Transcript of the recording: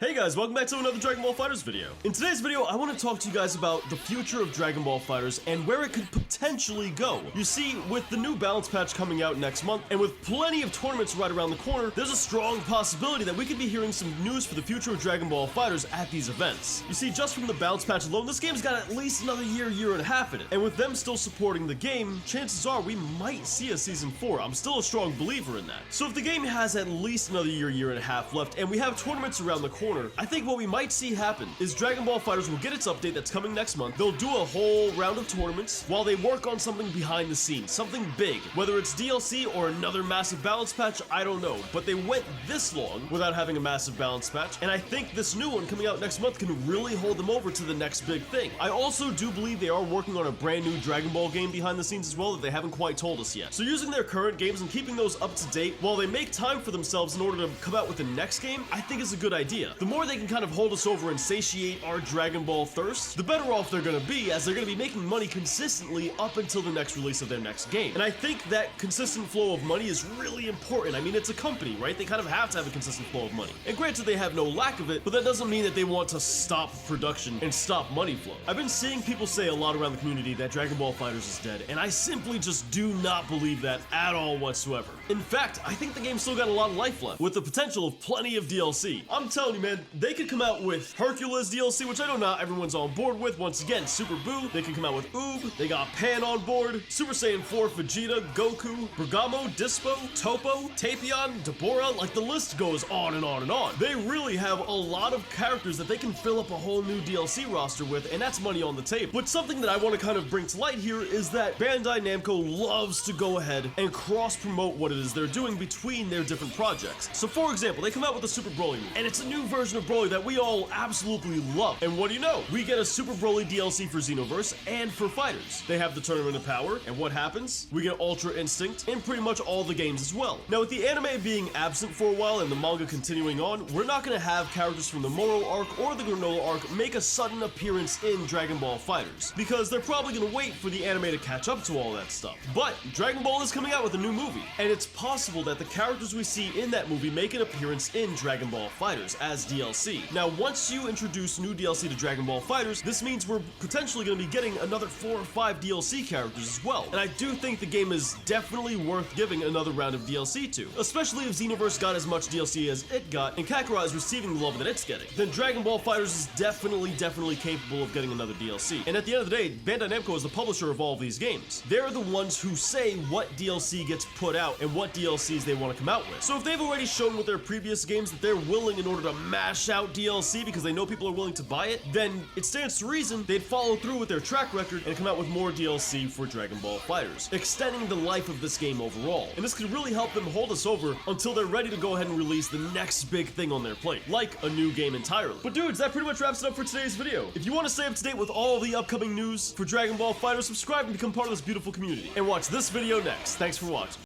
Hey guys, welcome back to another Dragon Ball FighterZ video. In today's video, I want to talk to you guys about the future of Dragon Ball FighterZ and where it could potentially go. You see, with the new balance patch coming out next month, and with plenty of tournaments right around the corner, there's a strong possibility that we could be hearing some news for the future of Dragon Ball FighterZ at these events. You see, just from the balance patch alone, this game's got at least another year and a half in it. And with them still supporting the game, chances are we might see a Season 4. I'm still a strong believer in that. So if the game has at least another year and a half left, and we have tournaments around the corner, I think what we might see happen is Dragon Ball FighterZ will get its update that's coming next month. They'll do a whole round of tournaments while they work on something behind the scenes, something big. Whether it's DLC or another massive balance patch, I don't know. But they went this long without having a massive balance patch, and I think this new one coming out next month can really hold them over to the next big thing. I also do believe they are working on a brand new Dragon Ball game behind the scenes as well that they haven't quite told us yet. So using their current games and keeping those up to date while they make time for themselves in order to come out with the next game, I think is a good idea. The more they can kind of hold us over and satiate our Dragon Ball thirst, the better off they're gonna be, as they're gonna be making money consistently up until the next release of their next game. And I think that consistent flow of money is really important. I mean, it's a company, right? They kind of have to have a consistent flow of money. And granted, they have no lack of it, but that doesn't mean that they want to stop production and stop money flow. I've been seeing people say a lot around the community that Dragon Ball FighterZ is dead, and I simply just do not believe that at all whatsoever. In fact, I think the game's still got a lot of life left, with the potential of plenty of DLC. I'm telling you, man, they could come out with Hercules DLC, which I know not everyone's on board with. Once again, Super Buu. They can come out with Oob. They got Pan on board. Super Saiyan 4 Vegeta, Goku, Bergamo, Dispo, Topo, Tapion, Deborah. Like, the list goes on and on and on. They really have a lot of characters that they can fill up a whole new DLC roster with, and that's money on the table. But something that I want to kind of bring to light here is that Bandai Namco loves to go ahead and cross-promote what it is they're doing between their different projects. So for example, they come out with a Super Broly movie, and it's a new version of Broly that we all absolutely love. And what do you know? We get a Super Broly DLC for Xenoverse and for Fighters. They have the Tournament of Power, and what happens? We get Ultra Instinct in pretty much all the games as well. Now, with the anime being absent for a while and the manga continuing on, we're not going to have characters from the Moro arc or the Granola arc make a sudden appearance in Dragon Ball FighterZ, because they're probably going to wait for the anime to catch up to all that stuff. But Dragon Ball is coming out with a new movie, and it's possible that the characters we see in that movie make an appearance in Dragon Ball FighterZ as DLC. Now, once you introduce new DLC to Dragon Ball FighterZ, this means we're potentially going to be getting another 4 or 5 DLC characters as well. And I do think the game is definitely worth giving another round of DLC to, especially if Xenoverse got as much DLC as it got and Kakarot is receiving the love that it's getting. Then Dragon Ball FighterZ is definitely capable of getting another DLC. And at the end of the day, Bandai Namco is the publisher of all of these games. They're the ones who say what DLC gets put out and what DLCs they want to come out with. So if they've already shown with their previous games that they're willing in order to mash out DLC because they know people are willing to buy it, then it stands to reason they'd follow through with their track record and come out with more DLC for Dragon Ball FighterZ, extending the life of this game overall. And this could really help them hold us over until they're ready to go ahead and release the next big thing on their plate, like a new game entirely. But dudes, that pretty much wraps it up for today's video. If you want to stay up to date with all the upcoming news for Dragon Ball FighterZ, subscribe and become part of this beautiful community. And watch this video next. Thanks for watching.